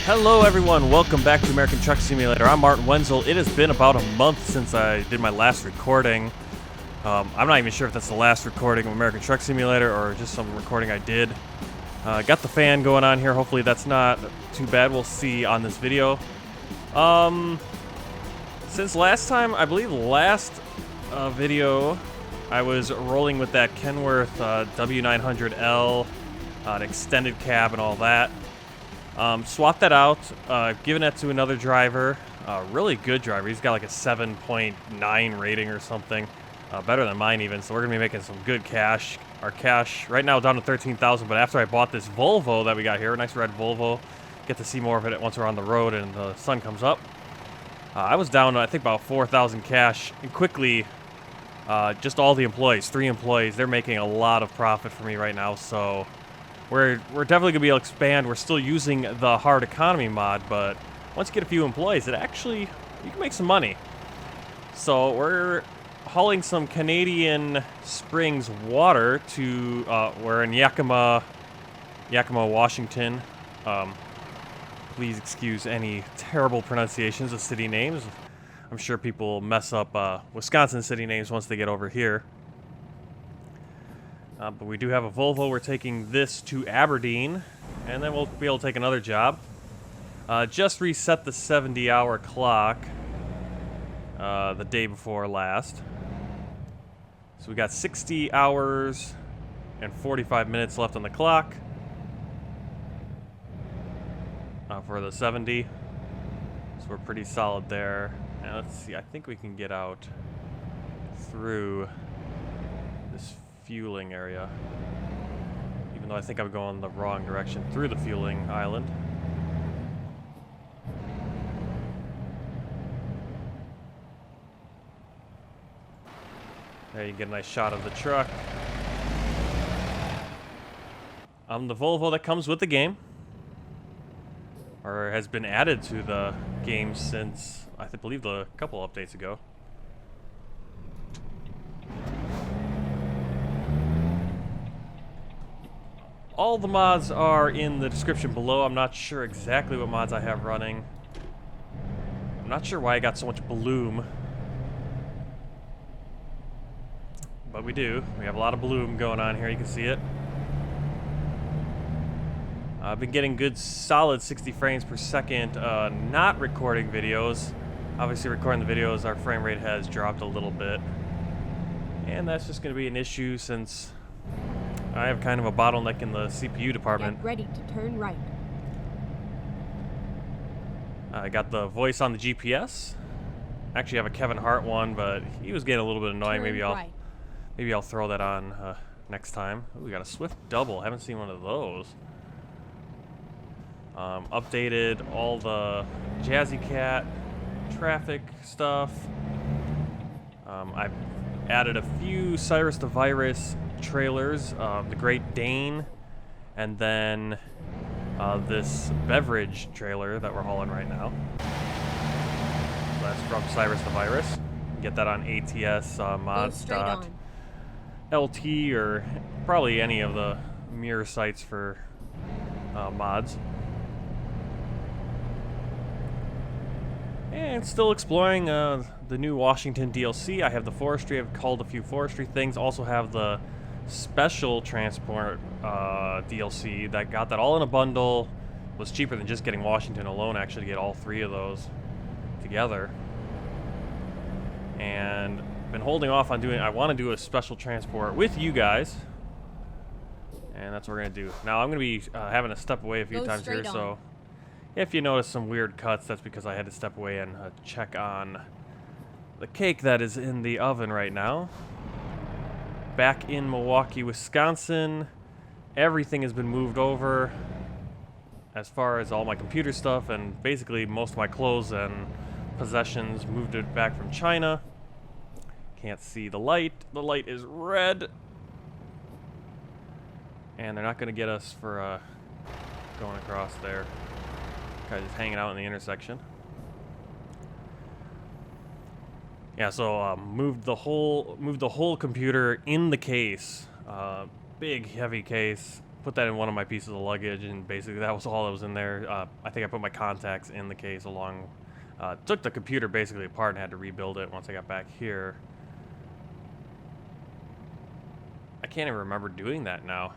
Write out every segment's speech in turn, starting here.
Hello everyone, welcome back to American Truck Simulator. I'm Martin Wenzel. It has been about a month since I did my last recording. I'm not even sure if that's the last recording of American Truck Simulator or just some recording I did. Got the fan going on here, hopefully that's not too bad, we'll see on this video. Since last time, I believe last video, I was rolling with that Kenworth W900L, an extended cab and all that. Swapped that out, given that to another driver, really good driver. He's got like a 7.9 rating or something, better than mine even, so we're going to be making some good cash. Our cash right now down to 13,000, but after I bought this Volvo that we got here, a nice red Volvo, get to see more of it once we're on the road and the sun comes up. I was down, I think, about 4,000 cash, and quickly, just all the employees, 3 employees, they're making a lot of profit for me right now, so we're definitely going to be able to expand. We're still using the hard economy mod, but once you get a few employees, you can make some money. So we're hauling some Canadian Springs water to, we're in Yakima, Washington. Please excuse any terrible pronunciations of city names. I'm sure people mess up Wisconsin city names once they get over here. But we do have a Volvo. We're taking this to Aberdeen, and then we'll be able to take another job. Just reset the 70-hour clock the day before last. So we got 60 hours and 45 minutes left on the clock for the 70. So we're pretty solid there. And let's see, I think we can get out through this fueling area, even though I think I'm going the wrong direction through the fueling island. There you get a nice shot of the truck. The Volvo that comes with the game, or has been added to the game since, I believe, a couple updates ago. All the mods are in the description below. I'm not sure exactly what mods I have running. I'm not sure why I got so much bloom. But we do. We have a lot of bloom going on here. You can see it. I've been getting good solid 60 frames per second, not recording videos. Obviously recording the videos, our frame rate has dropped a little bit. And that's just going to be an issue since I have kind of a bottleneck in the CPU department. Get ready to turn right. I got the voice on the GPS. Actually, I have a Kevin Hart one, but he was getting a little bit annoying. Maybe I'll throw that on next time. Ooh, we got a Swift double. Haven't seen one of those. Updated all the Jazzy Cat traffic stuff. I've added a few Cyrus the Virus trailers, the Great Dane, and then this beverage trailer that we're hauling right now. That's from Cyrus the Virus. You can get that on ATS.mods.lt or probably any of the mirror sites for mods. And still exploring the new Washington DLC. I have the forestry. I've called a few forestry things. Also have the special transport DLC that got that all in a bundle. Was cheaper than just getting Washington alone, actually, to get all 3 of those together. And been holding off on doing. I want to do a special transport with you guys, and that's what we're gonna do. Now I'm gonna be having to step away a few times here, so if you notice some weird cuts, that's because I had to step away and check on the cake that is in the oven right now. Back in Milwaukee, Wisconsin, everything has been moved over as far as all my computer stuff, and basically most of my clothes and possessions moved it back from China. Can't see the light. The light is red. And they're not going to get us for going across there. Guys just hanging out in the intersection. Yeah, so moved the whole computer in the case. Big heavy case put that in one of my pieces of luggage, and basically that was all that was in there. I think I put my contacts in the case along. Took the computer basically apart and had to rebuild it once I got back here. I can't even remember doing that now.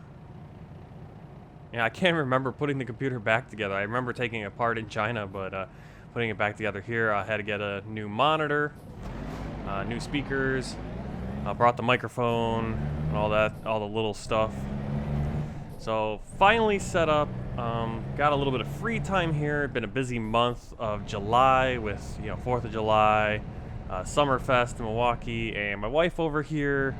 Yeah, I can't remember putting the computer back together. I remember taking it apart in China, but putting it back together here, I had to get a new monitor, new speakers, brought the microphone, and all that, all the little stuff. So finally set up, got a little bit of free time here. Been a busy month of July with, 4th of July, Summerfest in Milwaukee, and my wife over here.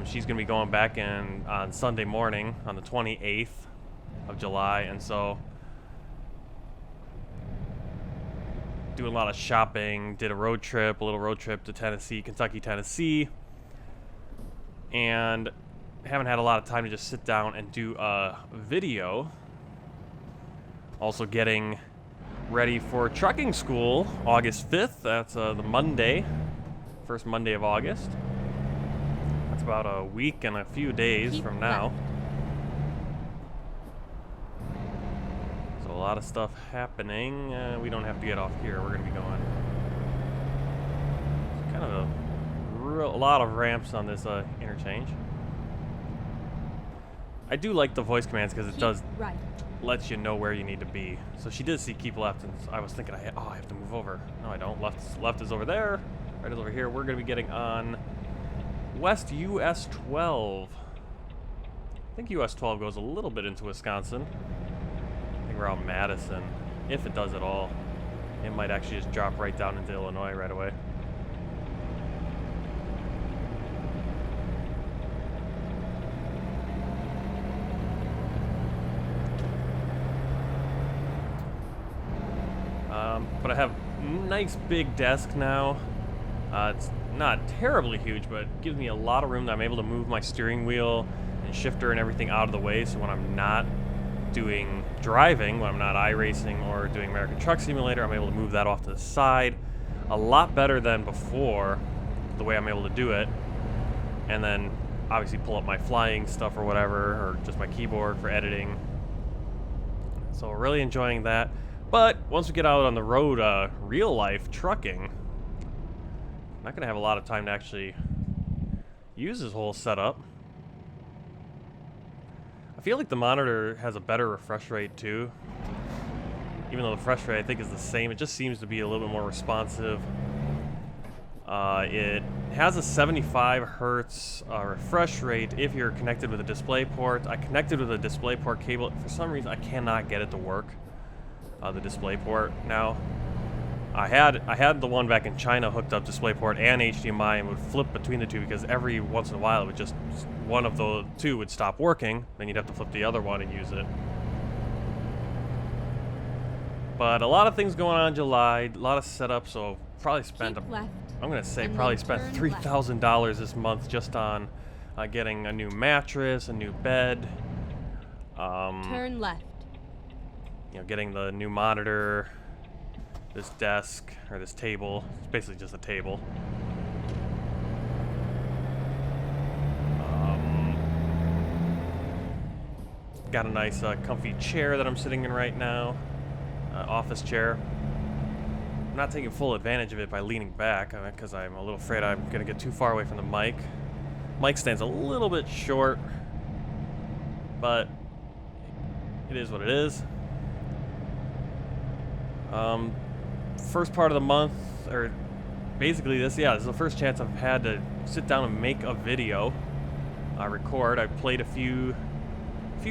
She's going to be going back in on Sunday morning on the 28th of July, and so doing a lot of shopping, did a little road trip to Tennessee, Kentucky, Tennessee, and haven't had a lot of time to just sit down and do a video. Also getting ready for trucking school, August 5th. That's the Monday, first Monday of August. About a week and a few days from now. So a lot of stuff happening. We don't have to get off here. We're going to be going. Kind of a lot of ramps on this interchange. I do like the voice commands because it does let you know where you need to be. So she did see keep left, and I was thinking, I have to move over. No, I don't. Left is over there. Right is over here. We're going to be getting on West US 12. I think US 12 goes a little bit into Wisconsin. I think we're out in Madison. If it does at all. It might actually just drop right down into Illinois right away. But I have a nice big desk now. It's not terribly huge, but it gives me a lot of room that I'm able to move my steering wheel and shifter and everything out of the way, so when I'm not doing driving, when I'm not iRacing or doing American Truck Simulator, I'm able to move that off to the side a lot better than before, the way I'm able to do it. And then obviously pull up my flying stuff or whatever, or just my keyboard for editing. So really enjoying that. But once we get out on the road, real life trucking, I'm not going to have a lot of time to actually use this whole setup. I feel like the monitor has a better refresh rate too. Even though the refresh rate I think is the same, it just seems to be a little bit more responsive. It has a 75 hertz refresh rate if you're connected with a display port. I connected with a display port cable. For some reason I cannot get it to work, the display port now. I had the one back in China hooked up DisplayPort and HDMI and would flip between the two because every once in a while it would just, one of the two would stop working, then you'd have to flip the other one and use it. But a lot of things going on in July, a lot of setup, so probably spent, I'm going to say probably spent $3,000 this month just on getting a new mattress, a new bed. Turn left. Getting the new monitor, this desk, or this table. It's basically just a table. Got a nice comfy chair that I'm sitting in right now. Office chair. I'm not taking full advantage of it by leaning back because I'm a little afraid I'm going to get too far away from the mic. Mic stand's a little bit short, but it is what it is. First part of the month, or basically this is the first chance I've had to sit down and make a video. Record. I played a few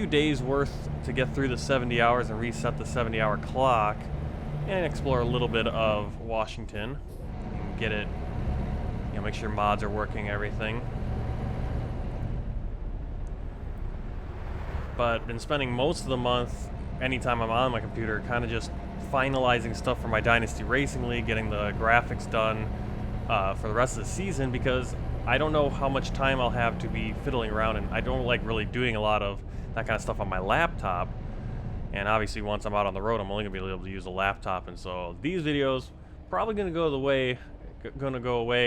days worth to get through the 70 hours and reset the 70-hour clock and explore a little bit of Washington and get it, make sure mods are working, everything. But been spending most of the month, anytime I'm on my computer, kind of just finalizing stuff for my Dynasty Racing League, getting the graphics done for the rest of the season, because I don't know how much time I'll have to be fiddling around, and I don't like really doing a lot of that kind of stuff on my laptop. And obviously once I'm out on the road, I'm only going to be able to use a laptop, and so these videos probably going to go away,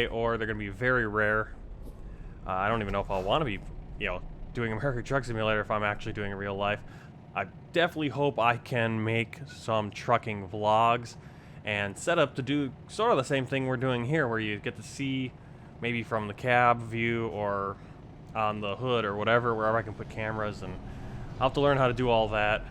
or they're going to be very rare. I don't even know if I'll want to be, doing American Truck Simulator if I'm actually doing it in real life. I definitely hope I can make some trucking vlogs and set up to do sort of the same thing we're doing here, where you get to see maybe from the cab view or on the hood or whatever, wherever I can put cameras, and I'll have to learn how to do all that.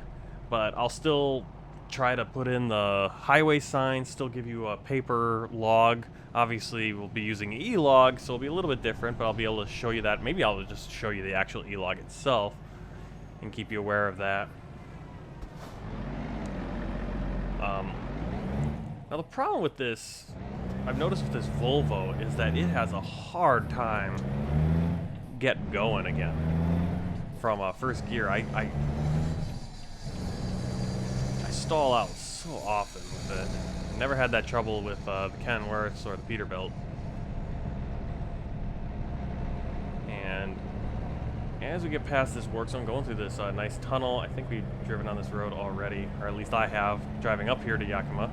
But I'll still try to put in the highway signs, still give you a paper log. Obviously, we'll be using e-log, so it'll be a little bit different, but I'll be able to show you that. Maybe I'll just show you the actual e-log itself and keep you aware of that. Now the problem with this, I've noticed with this Volvo, is that it has a hard time getting going again from first gear. I stall out so often with it. Never had that trouble with the Kenworths or the Peterbilt. And as we get past this work zone, going through this nice tunnel, I think we've driven on this road already, or at least I have, driving up here to Yakima.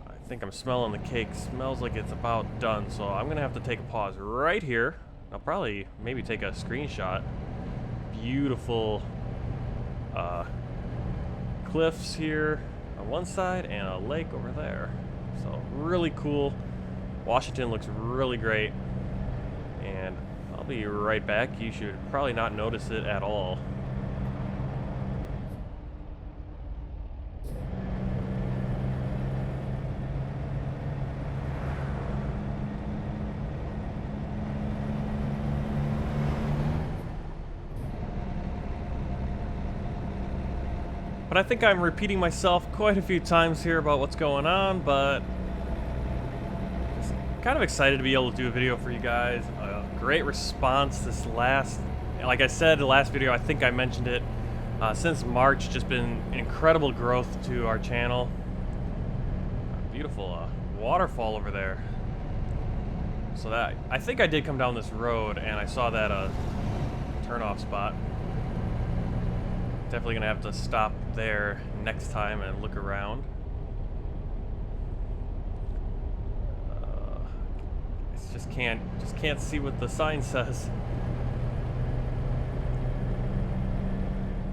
I think I'm smelling the cake. Smells like it's about done, so I'm gonna have to take a pause right here. I'll probably maybe take a screenshot. Beautiful cliffs here on one side and a lake over there. So really cool. Washington looks really great. And I'll be right back. You should probably not notice it at all. But I think I'm repeating myself quite a few times here about what's going on, but just kind of excited to be able to do a video for you guys. Great response this last, like I said, the last video, I think I mentioned it, since March, just been incredible growth to our channel. Beautiful waterfall over there. So that, I think I did come down this road and I saw that turnoff spot. Definitely gonna have to stop there next time and look around. Just can't see what the sign says.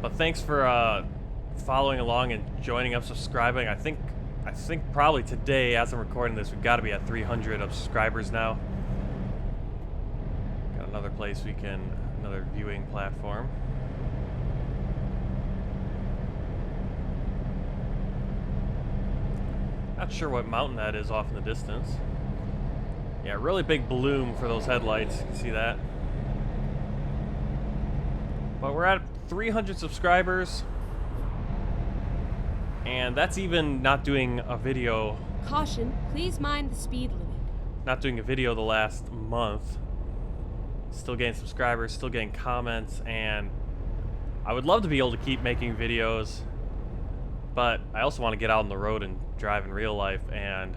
But thanks for following along and joining up, subscribing. I think probably today, as I'm recording this, we've got to be at 300 subscribers now. Got another place another viewing platform. Not sure what mountain that is off in the distance. Yeah, really big bloom for those headlights. You can see that. But we're at 300 subscribers. And that's even not doing a video. Caution, please mind the speed limit. Not doing a video the last month. Still getting subscribers, still getting comments, and I would love to be able to keep making videos. But I also want to get out on the road and drive in real life, and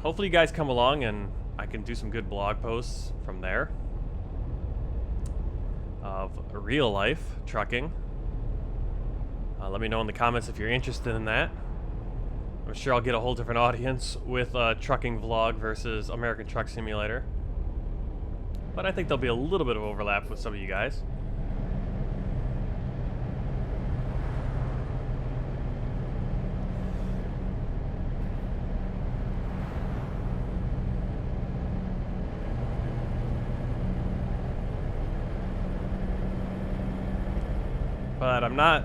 hopefully you guys come along and I can do some good blog posts from there of real life trucking. Let me know in the comments if you're interested in that. I'm sure I'll get a whole different audience with a trucking vlog versus American Truck Simulator. But I think there'll be a little bit of overlap with some of you guys. But I'm not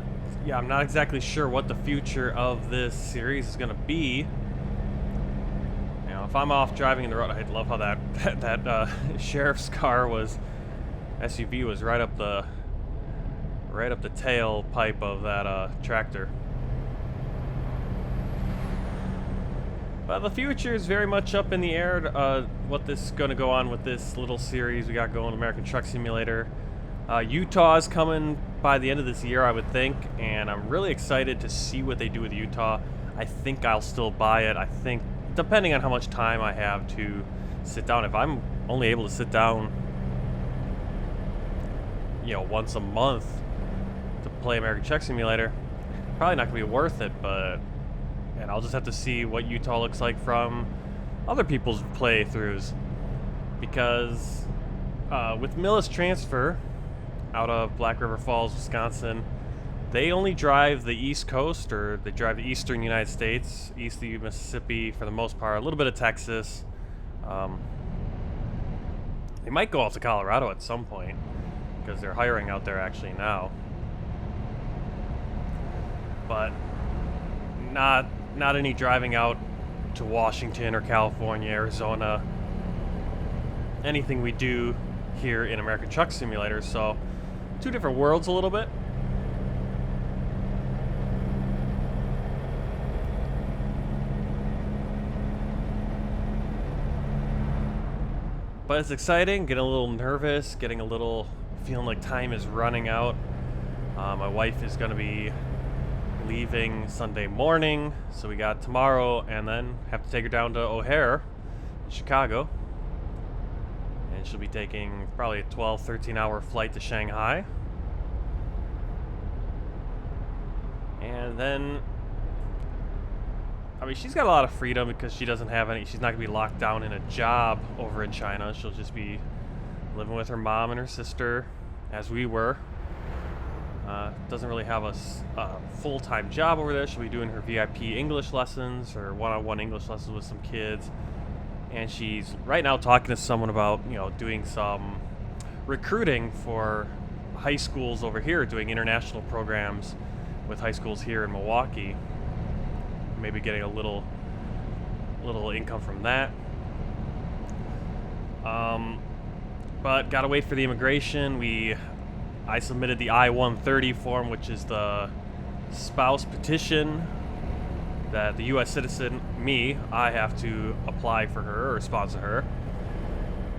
exactly sure what the future of this series is gonna be. You know, if I'm off driving in the road, I love how that sheriff's car SUV was right up the tailpipe of that tractor. But the future is very much up in the air. What this is gonna go on with this little series we got going, American Truck Simulator. Utah is coming by the end of this year, I would think, and I'm really excited to see what they do with Utah. I think I'll still buy it. I think, depending on how much time I have to sit down, if I'm only able to sit down, you know, once a month to play American Truck Simulator, probably not gonna be worth it. And I'll just have to see what Utah looks like from other people's playthroughs. because with Millis Transfer out of Black River Falls, Wisconsin, they only drive the East Coast, or they drive the eastern United States, east of the Mississippi for the most part, a little bit of Texas. They might go out to Colorado at some point because they're hiring out there actually now. But not any driving out to Washington or California, Arizona. Anything we do here in American Truck Simulator, so two different worlds a little bit. But it's exciting, getting a little nervous, getting a little feeling like time is running out. My wife is going to be leaving Sunday morning, so we got tomorrow and then have to take her down to O'Hare in Chicago. And she'll be taking probably a 12-13 hour flight to Shanghai. And then, I mean, she's got a lot of freedom because she doesn't have any, she's not going to be locked down in a job over in China. She'll just be living with her mom and her sister, as we were. Doesn't really have a full-time job over there. She'll be doing her VIP English lessons or one-on-one English lessons with some kids. And she's right now talking to someone about, doing some recruiting for high schools over here, doing international programs with high schools here in Milwaukee. Maybe getting a little income from that. But gotta wait for the immigration. I submitted the I-130 form, which is the spouse petition that the U.S. citizen, I have to apply for her or sponsor her.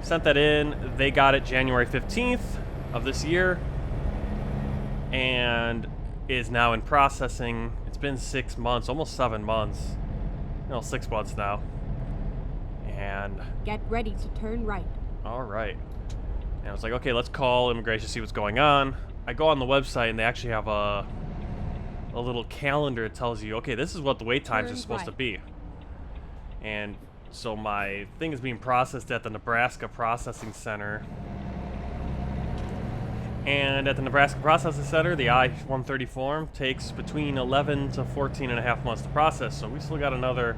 Sent that in. They got it January 15th of this year and is now in processing. It's been 6 months, almost 7 months. 6 months now. And Get ready to turn right. all right. And I was like, okay, let's call immigration, see what's going on. I go on the website and they actually have a little calendar that tells you, okay, this is what the wait times are supposed to be. And so my thing is being processed at the Nebraska Processing Center. And at the Nebraska Processing Center, the I-130 form takes between 11 to 14 and a half months to process. So we still got another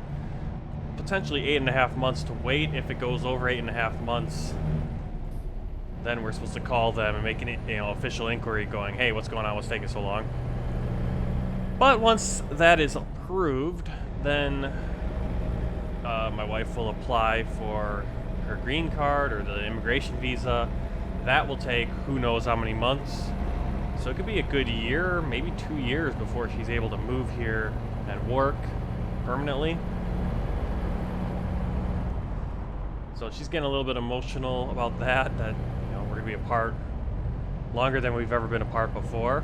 potentially 8.5 months to wait. If it goes over 8.5 months, then we're supposed to call them and make an official inquiry going, hey, what's going on? What's taking so long? But once that is approved, then my wife will apply for her green card or the immigration visa. That will take who knows how many months. So it could be a good year, maybe 2 years before she's able to move here and work permanently. So she's getting a little bit emotional about that we're going to be apart longer than we've ever been apart before.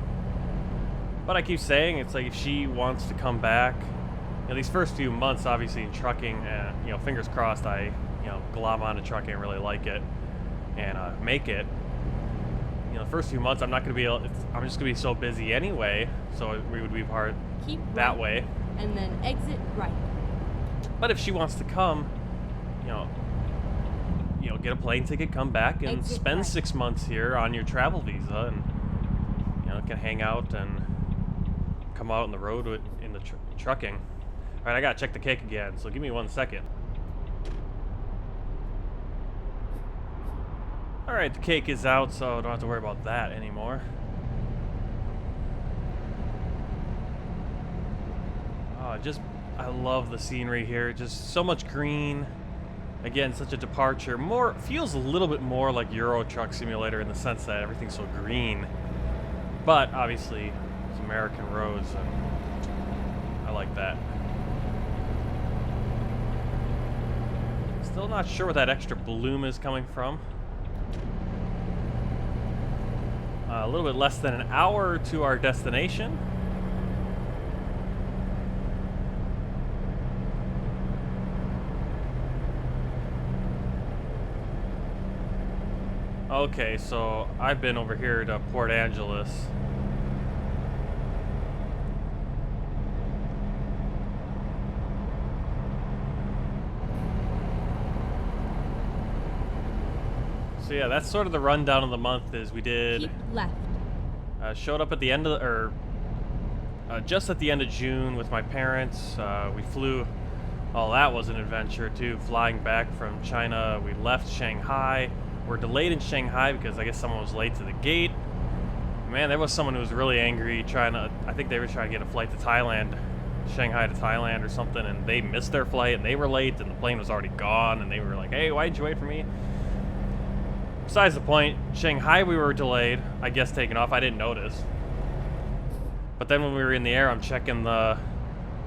But I keep saying, it's like if she wants to come back, these first few months, obviously in trucking, fingers crossed I, glom onto trucking and really like it and make it. The first few months I'm not going to be able, I'm just going to be so busy anyway, so we would be apart that way. And then exit right. But if she wants to come, get a plane ticket, come back, and Exit spend right. 6 months here on your travel visa, and can hang out and come out on the road in the trucking. All right, I gotta check the cake again, so give me 1 second. All right, the cake is out, so I don't have to worry about that anymore. I love the scenery here. Just so much green. Again, such a departure. Feels a little bit more like Euro Truck Simulator in the sense that everything's so green. But obviously, it's American roads, and I like that. Still not sure where that extra bloom is coming from. A little bit less than an hour to our destination. Okay, so I've been over here to Port Angeles. So yeah, that's sort of the rundown of the month. Is we did Keep left. showed up at the end of just at the end of June with my parents. We flew. Oh, that was an adventure too. Flying back from China, we left Shanghai. We're delayed in Shanghai because I guess someone was late to the gate. Man, there was someone who was really angry I think they were trying to get a flight to Thailand, Shanghai to Thailand or something, and they missed their flight and they were late and the plane was already gone and they were like, hey, why did you wait for me? Besides the point, Shanghai we were delayed, I guess taking off, I didn't notice. But then when we were in the air, I'm checking the,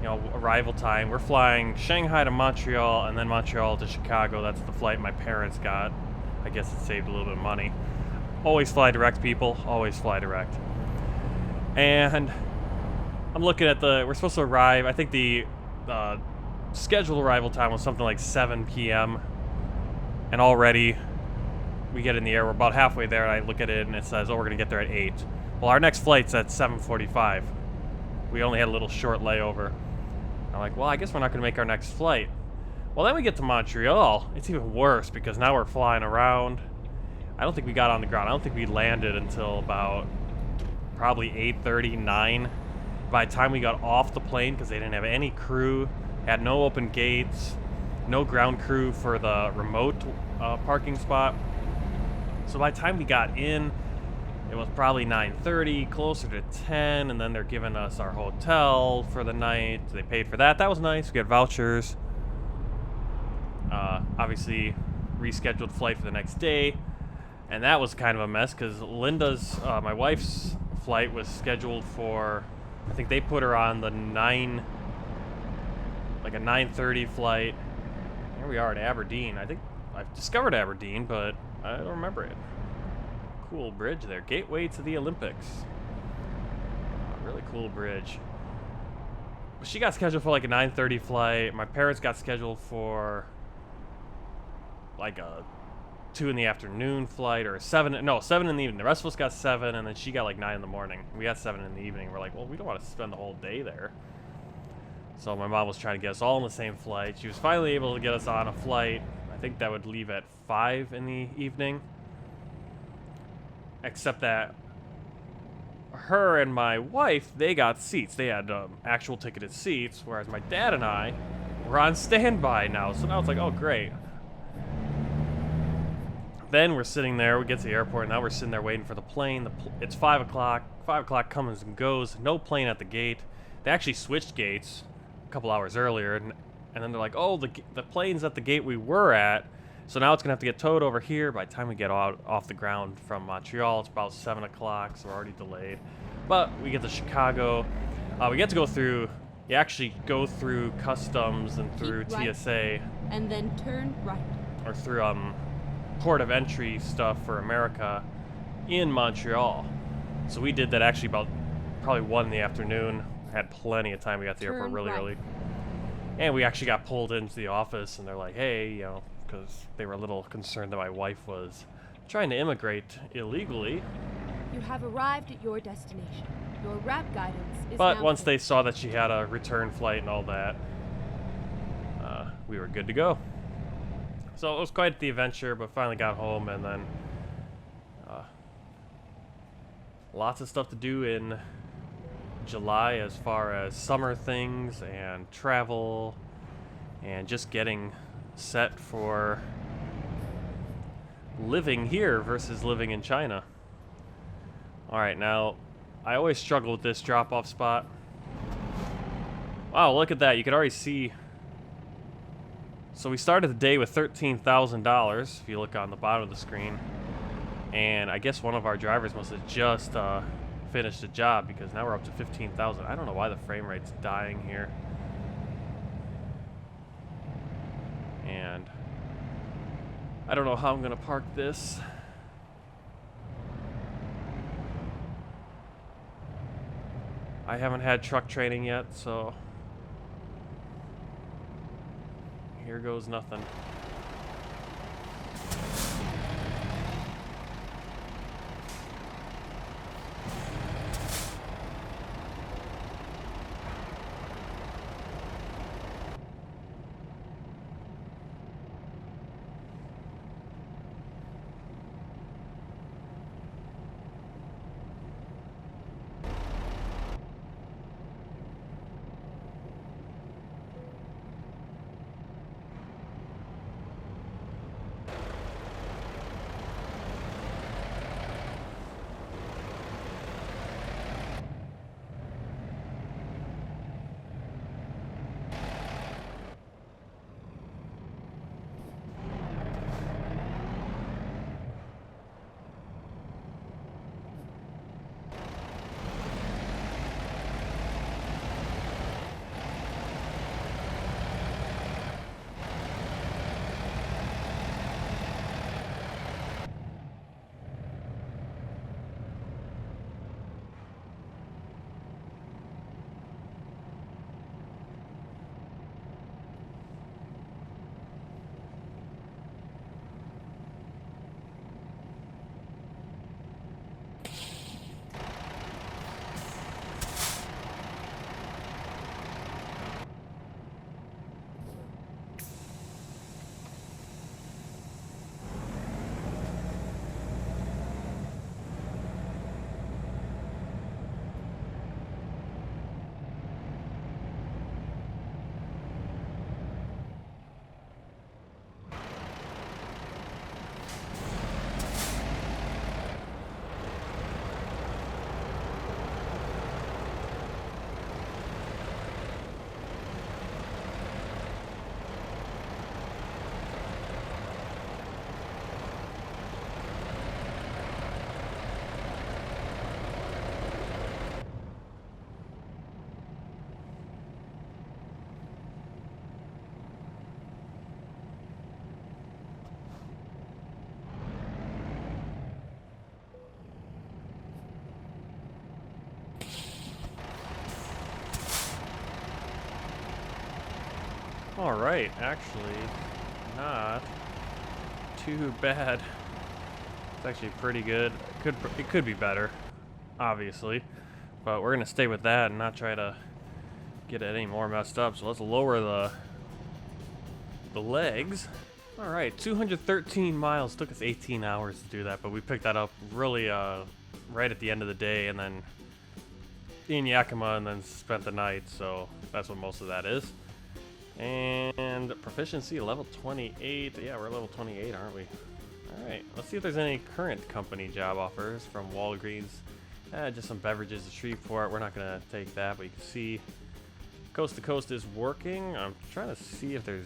arrival time. We're flying Shanghai to Montreal and then Montreal to Chicago. That's the flight my parents got. I guess it saved a little bit of money. Always fly direct, people. Always fly direct. And I'm looking at we're supposed to arrive. I think the scheduled arrival time was something like 7 p.m. And already we get in the air. We're about halfway there, and I look at it, and it says, oh, we're going to get there at 8. Well, our next flight's at 7:45. We only had a little short layover. I'm like, well, I guess we're not going to make our next flight. Well, then we get to Montreal. It's even worse because now we're flying around. I don't think we got on the ground. I don't think we landed until about probably 8:30, 9. By the time we got off the plane, because they didn't have any crew, had no open gates, no ground crew for the remote parking spot. So by the time we got in, it was probably 9:30, closer to 10, and then they're giving us our hotel for the night. They paid for that. That was nice. We got vouchers. Obviously, rescheduled flight for the next day. And that was kind of a mess because Linda's, my wife's flight was scheduled for, I think they put her on the 9:30 flight. Here we are at Aberdeen. I think I've discovered Aberdeen, but I don't remember it. Cool bridge there. Gateway to the Olympics. Really cool bridge. She got scheduled for like a 9:30 flight. My parents got scheduled for like a 2 in the afternoon flight or 7 in the evening. The rest of us got 7, and then she got like 9 in the morning. We got 7 in the evening. We're like, well, we don't want to spend the whole day there. So my mom was trying to get us all on the same flight. She was finally able to get us on a flight. I think that would leave at 5 in the evening. Except that her and my wife, they got seats. They had actual ticketed seats, whereas my dad and I were on standby now. So now it's like, oh, great. Then we're sitting there. We get to the airport. Now we're sitting there waiting for the plane. It's 5 o'clock. 5 o'clock comes and goes. No plane at the gate. They actually switched gates a couple hours earlier. And then they're like, oh, the plane's at the gate we were at. So now it's going to have to get towed over here. By the time we get off the ground from Montreal, it's about 7 o'clock, so we're already delayed. But we get to Chicago. We get to go through, you actually go through customs and through Keep TSA. right, and then turn right. Or through port of entry stuff for America in Montreal. So we did that actually about probably 1 in the afternoon. Had plenty of time. We got to the airport really early. And we actually got pulled into the office, and they're like, hey, because they were a little concerned that my wife was trying to immigrate illegally. You have arrived at your destination. Your route guidance is But now once full. they saw that she had a return flight and all that, we were good to go. So it was quite the adventure, but finally got home, and then lots of stuff to do in July as far as summer things and travel and just getting set for living here versus living in China. Alright, now I always struggle with this drop-off spot. Wow, look at that. You could already see. So we started the day with $13,000 if you look on the bottom of the screen. And I guess one of our drivers must have just finished the job because now we're up to 15,000. I don't know why the frame rate's dying here. And I don't know how I'm going to park this. I haven't had truck training yet, so here goes nothing. All right, actually, not too bad. It's actually pretty good. It could be better, obviously, but we're gonna stay with that and not try to get it any more messed up. So let's lower the legs. All right, 213 miles. Took us 18 hours to do that, but we picked that up really right at the end of the day, and then in Yakima, and then spent the night. So that's what most of that is. And proficiency level 28. Yeah, we're level 28, aren't we? Alright, let's see if there's any current company job offers from Walgreens. Just some beverages to Shreveport. We're not going to take that, but you can see Coast to Coast is working. I'm trying to see if there's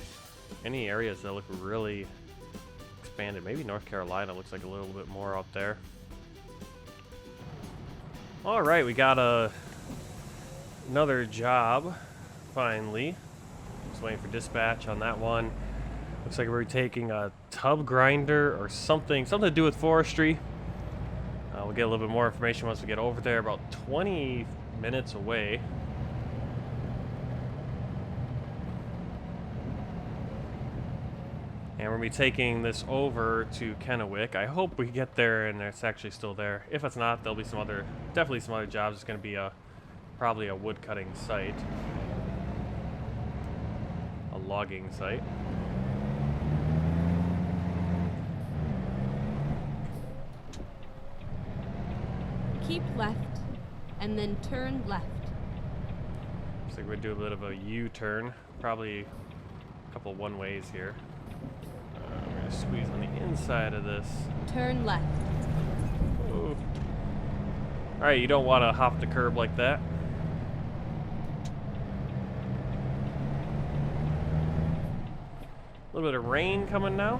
any areas that look really expanded. Maybe North Carolina looks like a little bit more out there. Alright, we got another job, finally. Just waiting for dispatch on that one. Looks like we're taking a tub grinder or something to do with forestry. We'll get a little bit more information once we get over there. About 20 minutes away. And we're going to be taking this over to Kennewick. I hope we get there and it's actually still there. If it's not, there'll be definitely some other jobs. It's going to be probably a wood cutting site. A logging site. Keep left, and then turn left. Looks like we're going to do a bit of a U-turn. Probably a couple one-ways here. We're going to squeeze on the inside of this. Turn left. Ooh. Alright, you don't want to hop the curb like that. A little bit of rain coming now.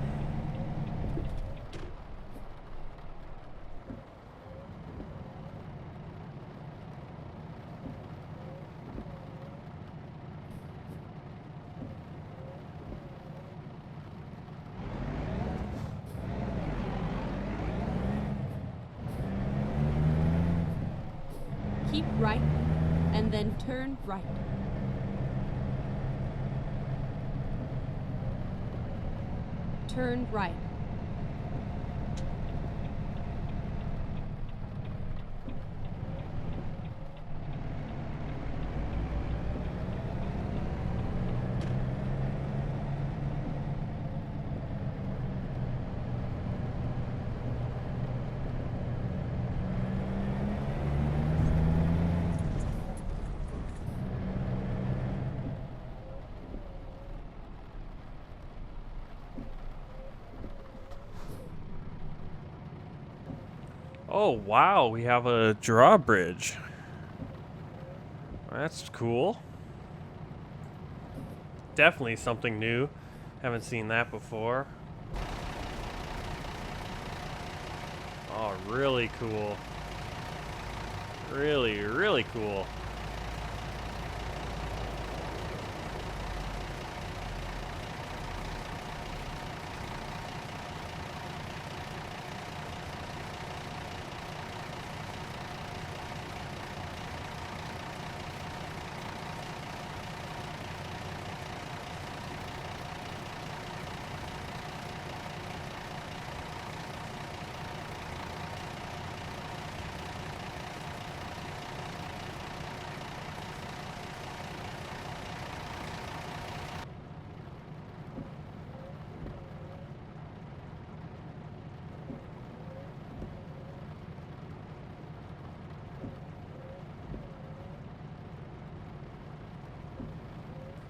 Keep right, and then turn right. Turn right. Oh, wow, we have a drawbridge. That's cool. Definitely something new. Haven't seen that before. Oh, really cool. Really, really cool.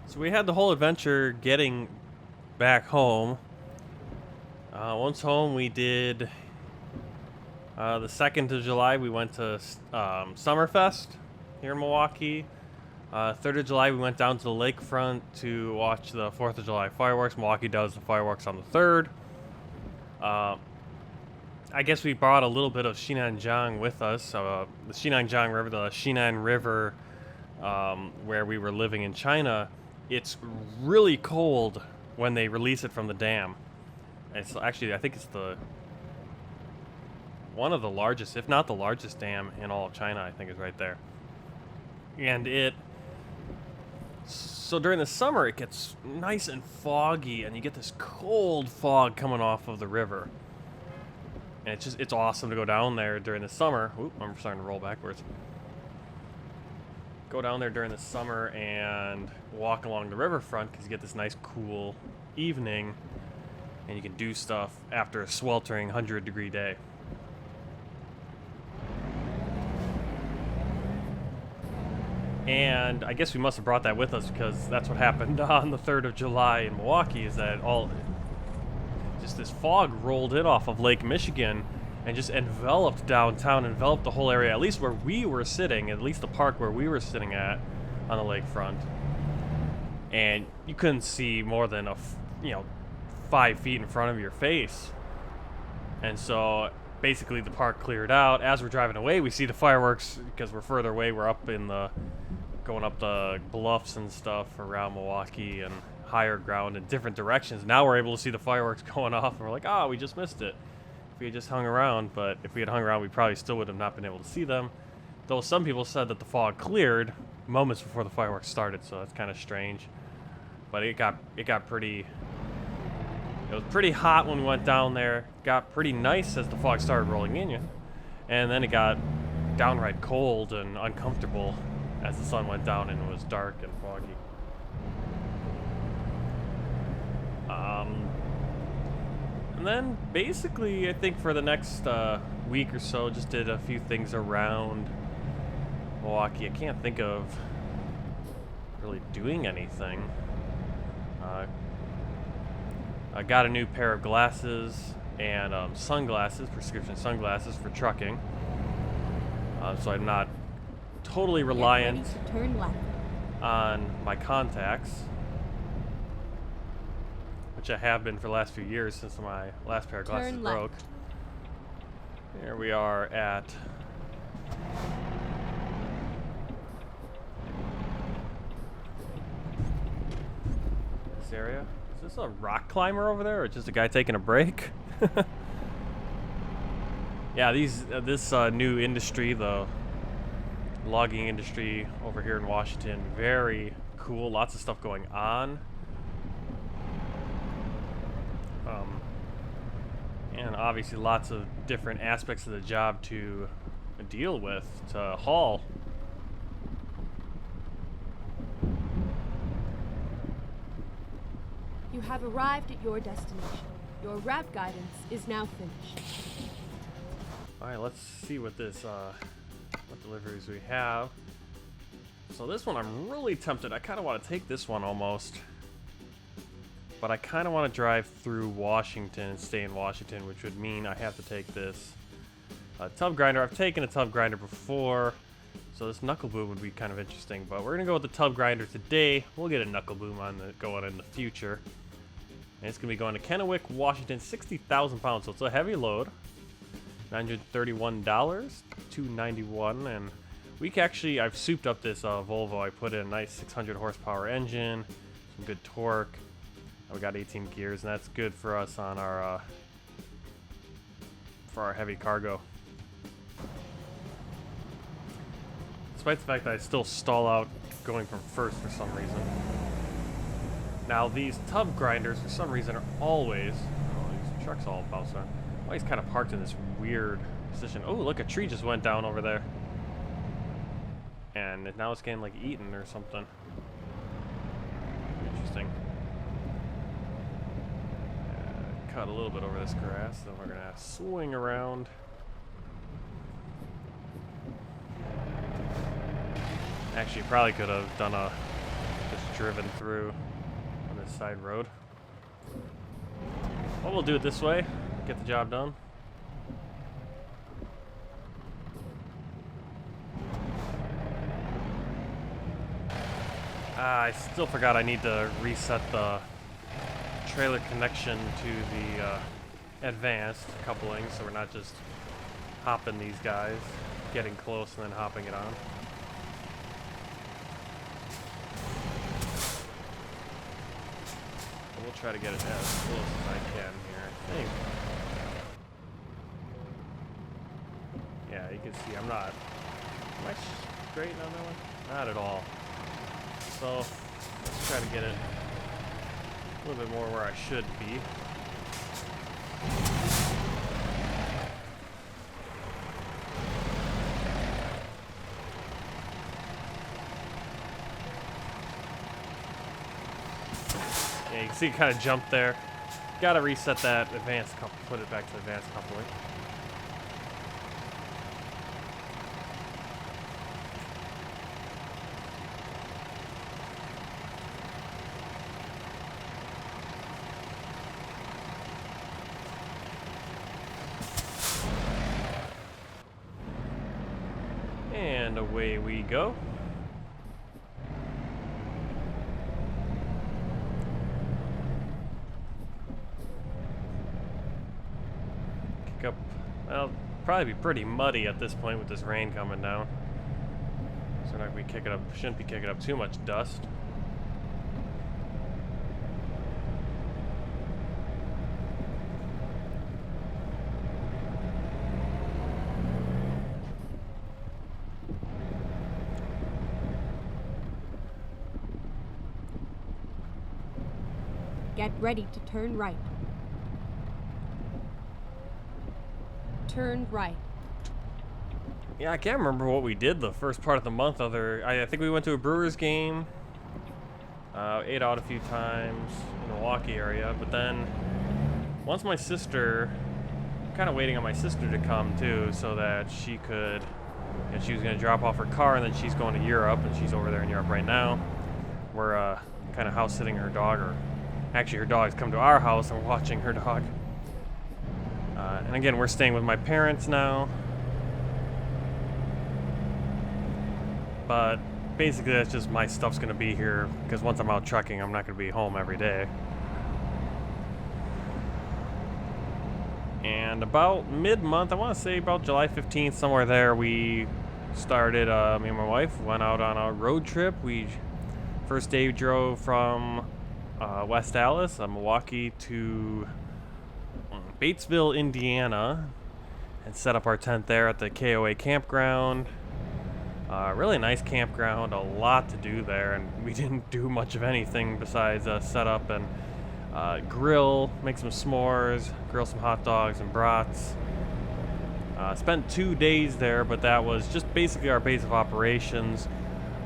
So we had the whole adventure getting back home. Once home, we did the 2nd of July. We went to Summerfest here in Milwaukee. 3rd of July, we went down to the lakefront to watch the 4th of July fireworks. Milwaukee does the fireworks on the 3rd. I guess we brought a little bit of Xinanjiang with us. The Xinanjiang River, the Xinan River, where we were living in China. It's really cold when they release it from the dam. It's actually, I think it's one of the largest, if not the largest dam in all of China, I think is right there. And it So during the summer, it gets nice and foggy, and you get this cold fog coming off of the river. And it's awesome to go down there during the summer. Oop, I'm starting to roll backwards. Go down there during the summer and walk along the riverfront because you get this nice cool evening, and you can do stuff after a sweltering 100-degree day. And I guess we must have brought that with us because that's what happened on the 3rd of July in Milwaukee, is that just this fog rolled in off of Lake Michigan and just enveloped downtown, enveloped the whole area, at least where we were sitting, at least the park where we were sitting at on the lakefront. And you couldn't see more than 5 feet in front of your face. And so basically the park cleared out. As we're driving away, we see the fireworks because we're further away. We're up in going up the bluffs and stuff around Milwaukee and higher ground in different directions. Now we're able to see the fireworks going off, and we're like, we just missed it. If we had just hung around, but if we had hung around, we probably still would have not been able to see them. Though some people said that the fog cleared moments before the fireworks started, so that's kind of strange. But it got pretty. It was pretty hot when we went down there. Got pretty nice as the fog started rolling in, and then it got downright cold and uncomfortable as the sun went down and it was dark and foggy. And then basically, I think for the next week or so, just did a few things around Milwaukee. I can't think of really doing anything. I got a new pair of glasses and sunglasses, prescription sunglasses for trucking. So I'm not totally reliant Turn left. on my contacts, which I have been for the last few years since my last pair of glasses Turn broke. left. Here we are at this area. Is this a rock climber over there, or just a guy taking a break? Yeah, this new industry, the logging industry over here in Washington, very cool. Lots of stuff going on. And obviously lots of different aspects of the job to deal with, to haul. You have arrived at your destination. Your route guidance is now finished. All right, let's see what what deliveries we have. So this one, I'm really tempted. I kind of want to take this one almost, but I kind of want to drive through Washington and stay in Washington, which would mean I have to take this tub grinder. I've taken a tub grinder before, so this knuckle boom would be kind of interesting, but we're gonna go with the tub grinder today. We'll get a knuckle boom going in the future. And it's gonna be going to Kennewick, Washington, 60,000 pounds, so it's a heavy load. $931, $291, and I've souped up this Volvo. I put in a nice 600 horsepower engine, some good torque. We got 18 gears, and that's good for us on our for our heavy cargo. Despite the fact that I still stall out going from first for some reason. Now these tub grinders, for some reason, are always these trucks all bounce around. Always kind of parked in this weird position. Oh, look, a tree just went down over there. And now it's getting like eaten or something. Interesting. Cut a little bit over this grass, then we're gonna swing around. Actually, probably could have done just driven through on this side road. Well, we'll do it this way. Get the job done. I still forgot I need to reset the trailer connection to the advanced coupling, so we're not just hopping these guys, getting close and then hopping it on. But we'll try to get it as close as I can here, I think. Yeah, you can see I'm not... Am I straight on that one? Not at all. So, Let's try to get it a little bit more where I should be. Yeah, you can see it kind of jumped there. Gotta reset that advanced couple, put it back to advanced coupling. And away we go. Kick up, well, probably be pretty muddy at this point with this rain coming down. So we're not gonna be kicking up, shouldn't be kicking up too much dust. Get ready to turn right. Turn right. Yeah, I can't remember what we did the first part of the month. I think we went to a Brewers game, ate out a few times in the Milwaukee area, but then once my sister, kind of waiting on my sister to come too, so that she could, and she was going to drop off her car, and then she's going to Europe, and she's over there in Europe right now. We're kind of house sitting her dog, or actually her dog's come to our house and we're watching her dog. And again, we're staying with my parents now. But basically that's just my stuff's gonna be here, because once I'm out trucking, I'm not gonna be home every day. And about mid-month, I want to say about July 15th, somewhere there, we started, me and my wife went out on a road trip. First day we drove from West Allis, Milwaukee, to Batesville, Indiana, and set up our tent there at the KOA campground. Really nice campground, a lot to do there, and we didn't do much of anything besides set up and grill, make some s'mores, grill some hot dogs and brats. Spent 2 days there, but that was just basically our base of operations.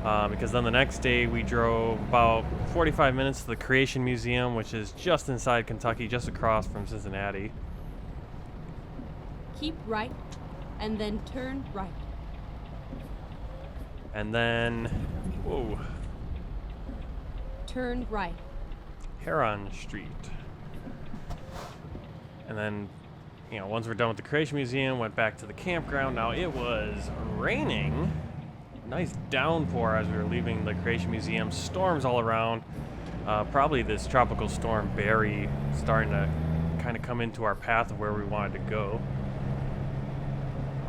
Because then the next day we drove about 45 minutes to the Creation Museum, which is just inside Kentucky, just across from Cincinnati. Keep right, and then turn right. And then, whoa, Turn right. Heron Street. And then, once we're done with the Creation Museum, went back to the campground. Now it was raining. Nice downpour as we were leaving the Creation Museum. Storms all around. Probably this tropical storm Barry starting to kind of come into our path of where we wanted to go.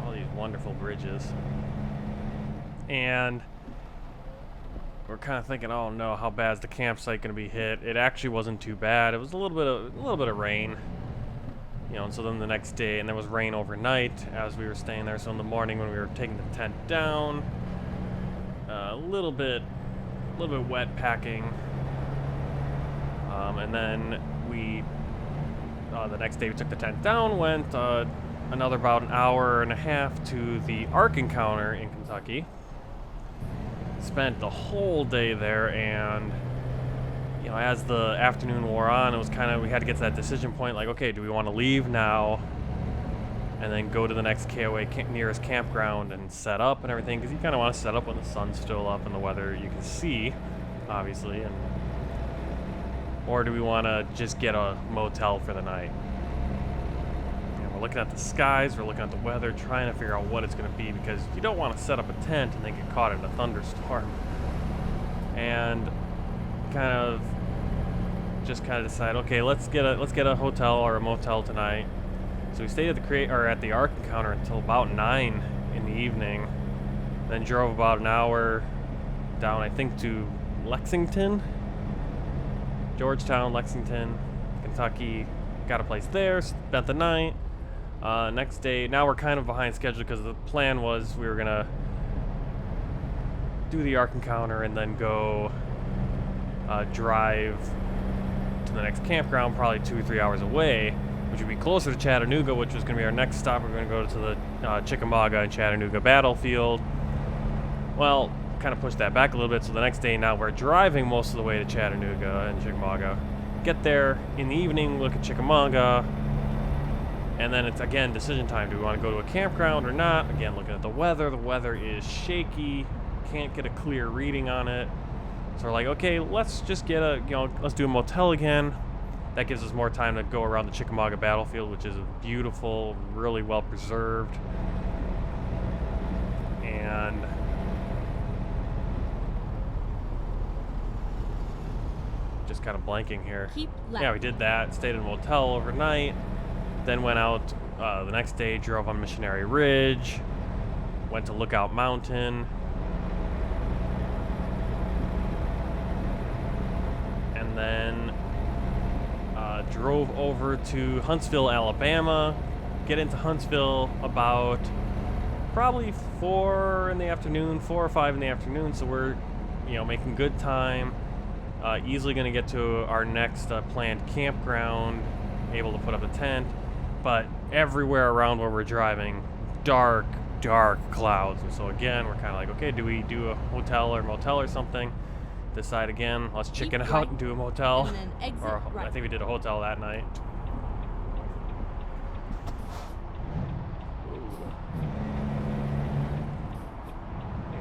All these wonderful bridges. And we're kind of thinking, oh no, how bad is the campsite going to be hit? It actually wasn't too bad. It was a little bit of rain. And so then the next day, and there was rain overnight as we were staying there. So in the morning when we were taking the tent down, a little bit wet packing, and then the next day we took the tent down, went another about an hour and a half to the Ark Encounter in Kentucky. Spent the whole day there, and as the afternoon wore on, it was we had to get to that decision point, like, okay, do we want to leave now and then go to the next KOA nearest campground and set up and everything, because you kind of want to set up when the sun's still up and the weather you can see, obviously, or do we want to just get a motel for the night? We're looking at the skies, we're looking at the weather, trying to figure out what it's going to be, because you don't want to set up a tent and then get caught in a thunderstorm. And just decide, okay, let's get a hotel or a motel tonight. So we stayed at the Ark Encounter until about 9 in the evening. Then drove about an hour down, I think, to Lexington, Georgetown, Lexington, Kentucky. Got a place there, spent the night. Next day, now we're kind of behind schedule because the plan was we were gonna do the Ark Encounter and then go drive to the next campground, probably 2 or 3 hours away, which would be closer to Chattanooga, which was going to be our next stop. We're going to go to the Chickamauga and Chattanooga battlefield. Well, kind of pushed that back a little bit, so the next day now we're driving most of the way to Chattanooga and Chickamauga. Get there in the evening, look at Chickamauga, and then it's again decision time. Do we want to go to a campground or not? Again, looking at the weather. The weather is shaky. Can't get a clear reading on it. So we're like, okay, let's just get let's do a motel again. That gives us more time to go around the Chickamauga battlefield, which is beautiful, really well preserved. And just kind of blanking here. Keep left. Yeah, we did that. Stayed in a motel overnight. Then went out the next day, drove on Missionary Ridge. Went to Lookout Mountain. And then drove over to Huntsville, Alabama. Get into Huntsville about probably 4 or 5 in the afternoon. So we're, making good time. Easily going to get to our next planned campground. Able to put up a tent. But everywhere around where we're driving, dark clouds. And so again, we're kind of like, okay, do we do a hotel or motel or something? Decide again, let's chicken out and do a motel. And then exit Or right. I think we did a hotel that night.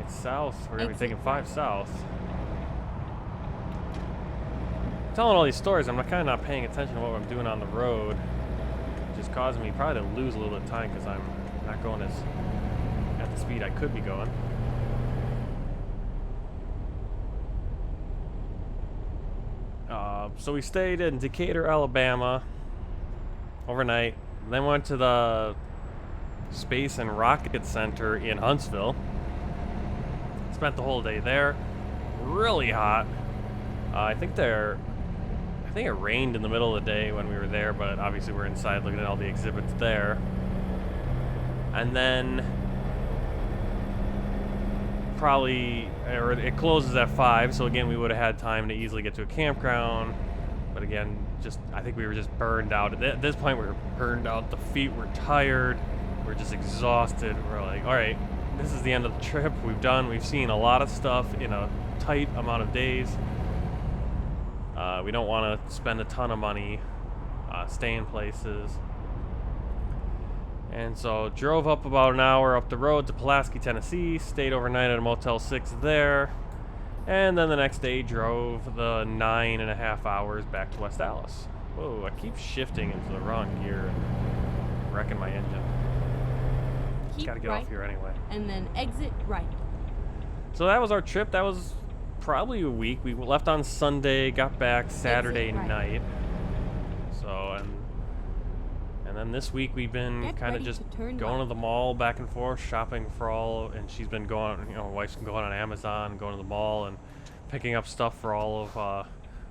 It's south. We're going to be taking 5 south. Telling all these stories, I'm kind of not paying attention to what I'm doing on the road. Which is causing me probably to lose a little bit of time because I'm not going at the speed I could be going. So we stayed in Decatur, Alabama overnight. Then went to the Space and Rocket Center in Huntsville. Spent the whole day there. Really hot. I think it rained in the middle of the day when we were there, but obviously we're inside looking at all the exhibits there. And then it closes at 5, so again we would have had time to easily get to a campground. But again, I think we were just burned out. At this point we were burned out, the feet were tired, we're just exhausted. We're like, all right, this is the end of the trip. We've seen a lot of stuff in a tight amount of days. We don't want to spend a ton of money staying places. And so drove up about an hour up the road to Pulaski, Tennessee, stayed overnight at a Motel 6 there, and then the next day drove the 9.5 hours back to West Allis. Whoa, I keep shifting into the wrong gear and wrecking my engine. Keep Gotta get right, off here anyway. and then exit right. So that was our trip. That was probably a week. We left on Sunday, got back Saturday right. night. So, and then this week we've been Get kind of ready just to turn going to left. the mall back and forth, shopping for and she's been going, my wife's been going on Amazon, going to the mall and picking up stuff for all of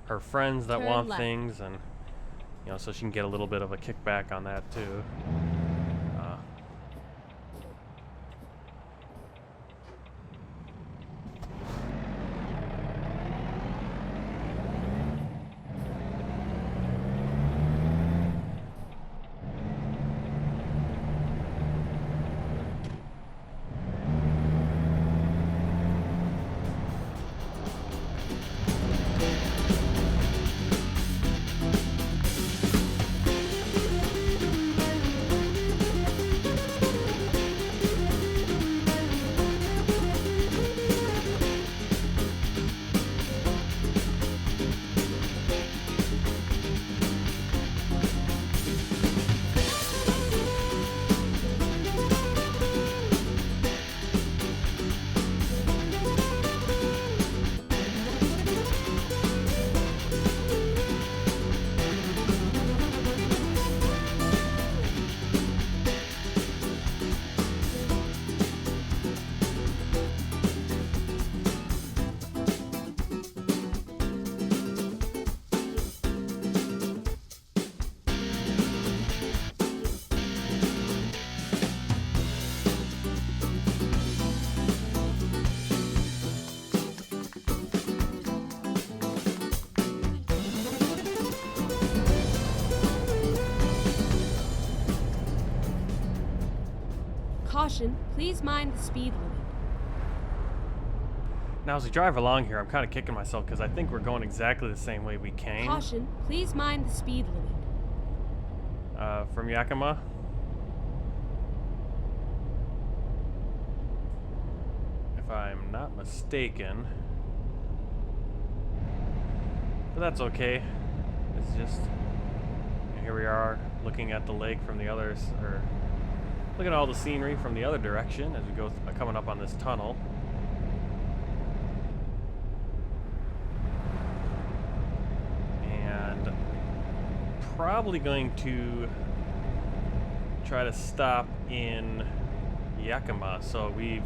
her friends that Turn want left. things, and, so she can get a little bit of a kickback on that too. Caution, please mind the speed limit. Now, as we drive along here, I'm kind of kicking myself because I think we're going exactly the same way we came. Caution, please mind the speed limit. From Yakima. If I'm not mistaken. But that's okay. It's just, here we are looking at the lake from the others, or looking at all the scenery from the other direction as we go coming up on this tunnel. And probably going to try to stop in Yakima. So we've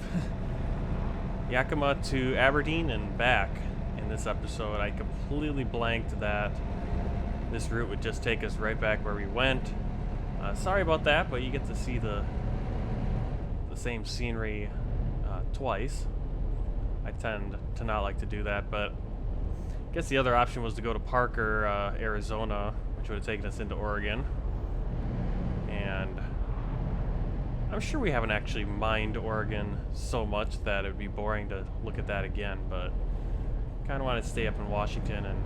Yakima to Aberdeen and back in this episode. I completely blanked that this route would just take us right back where we went. Sorry about that, but you get to see the same scenery twice. I tend to not like to do that, but I guess the other option was to go to Parker, Arizona, which would have taken us into Oregon. And I'm sure we haven't actually mined Oregon so much that it would be boring to look at that again, but kind of want to stay up in Washington, and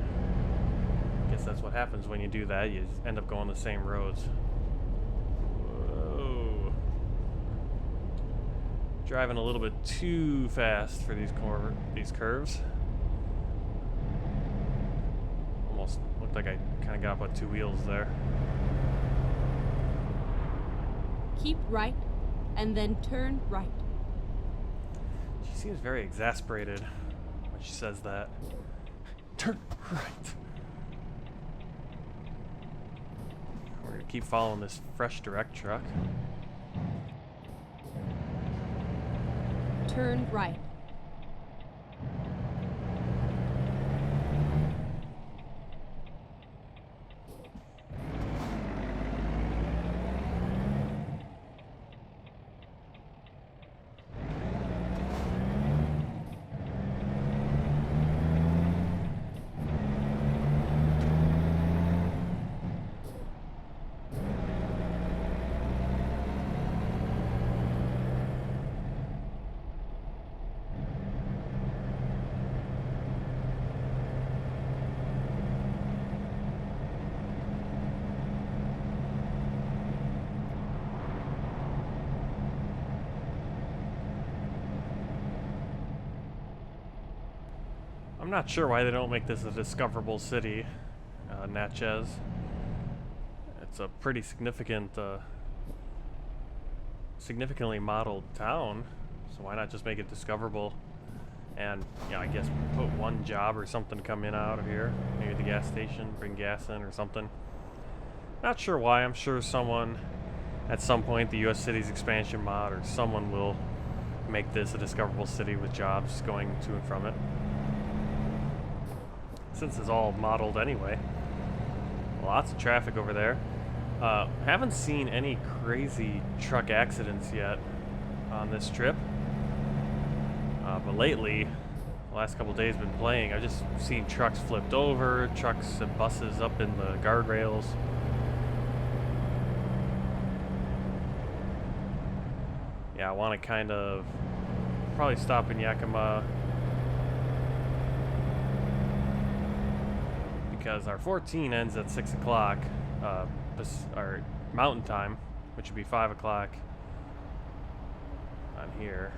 I guess that's what happens when you do that. You end up going the same roads. Whoa. Driving a little bit too fast for these curves. Almost looked like I kind of got up on two wheels there. Keep right, and then turn right. She seems very exasperated when she says that. Turn right. We're gonna keep following this fresh direct truck. Turn right. I'm not sure why they don't make this a discoverable city, Natchez. It's a pretty significantly modeled town, so why not just make it discoverable? And yeah, I guess put one job or something to come in out of here, maybe the gas station, bring gas in or something. Not sure why. I'm sure someone at some point, the U.S. Cities expansion mod or someone will make this a discoverable city with jobs going to and from it. Since it's all modeled anyway. Lots of traffic over there. Haven't seen any crazy truck accidents yet on this trip. But lately, the last couple days been playing, I've just seen trucks flipped over, trucks and buses up in the guardrails. Yeah, I want to kind of probably stop in Yakima because our 14 ends at 6 o'clock, our mountain time, which would be 5 o'clock on here.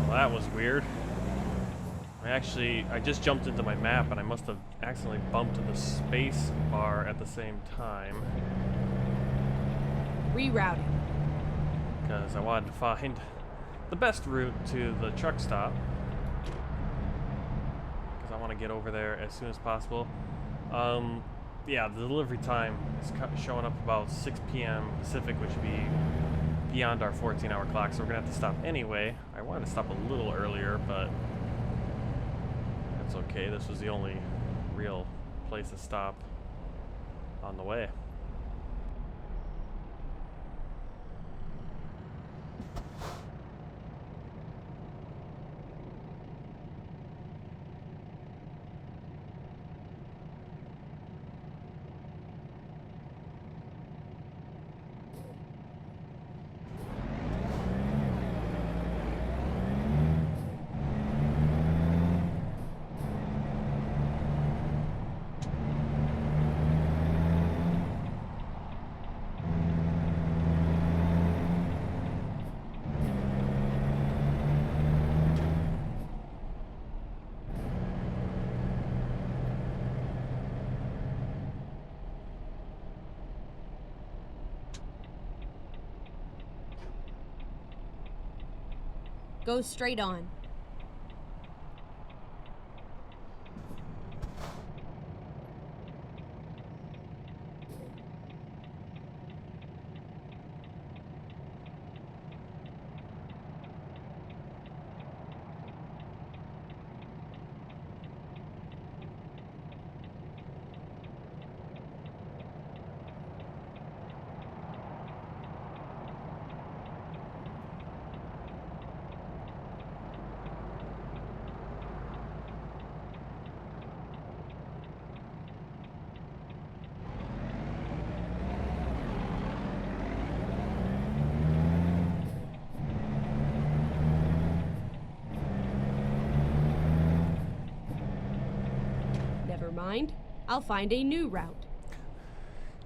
Well, that was weird. I just jumped into my map and I must have accidentally bumped the space bar at the same time. Rerouting. Because I wanted to find the best route to the truck stop. Because I want to get over there as soon as possible. Yeah, the delivery time is showing up about 6 p.m. Pacific, which would be beyond our 14-hour clock, so we're going to have to stop anyway. I wanted to stop a little earlier, but that's okay. This was the only real place to stop on the way. Go straight on. Never mind. I'll find a new route.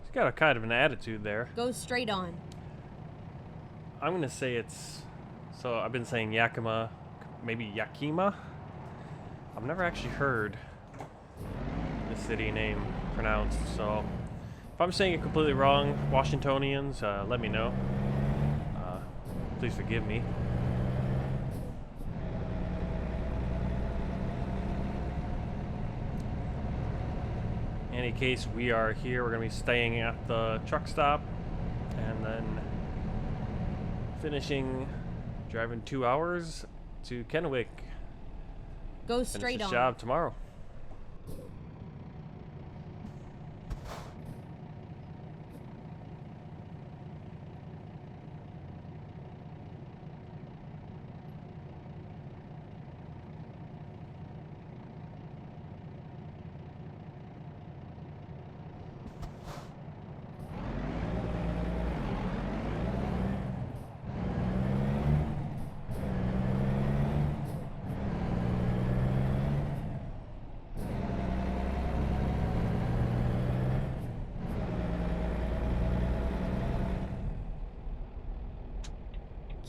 He's got a kind of an attitude there. Go straight on. I'm gonna say it's... So I've been saying Yakima, maybe Yakima? I've never actually heard the city name pronounced, so... If I'm saying it completely wrong, Washingtonians, let me know. Please forgive me. In any case, we are here. We're going to be staying at the truck stop and then finishing driving 2 hours to Kennewick. Go Finish straight this on. job tomorrow.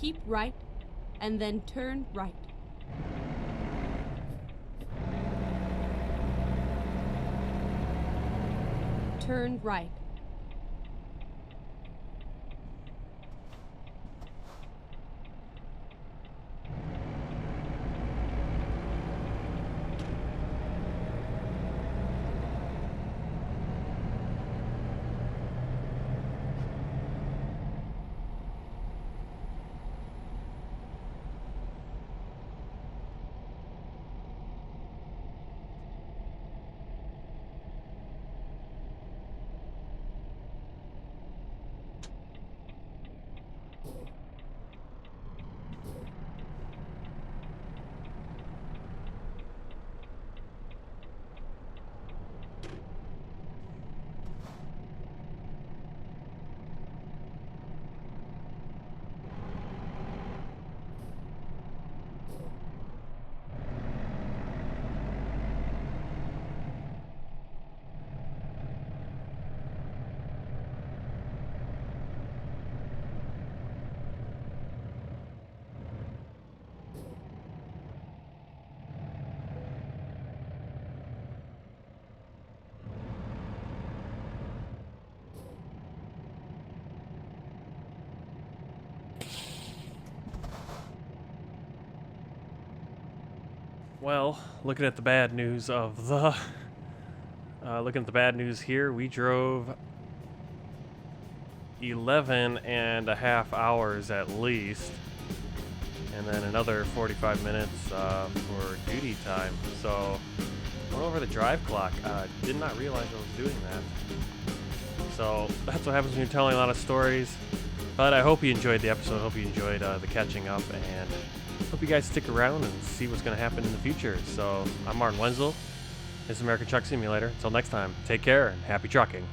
Keep right, and then turn right. Turn right. Well, looking at the bad news of the... looking at the bad news here, we drove 11 and a half hours at least. And then another 45 minutes for duty time. So, went over the drive clock. Did not realize I was doing that. So, that's what happens when you're telling a lot of stories. But I hope you enjoyed the episode. Hope you enjoyed the catching up. And hope you guys stick around and see what's going to happen in the future. So, I'm Martin Wenzel. This is American Truck Simulator. Until next time, take care and happy trucking.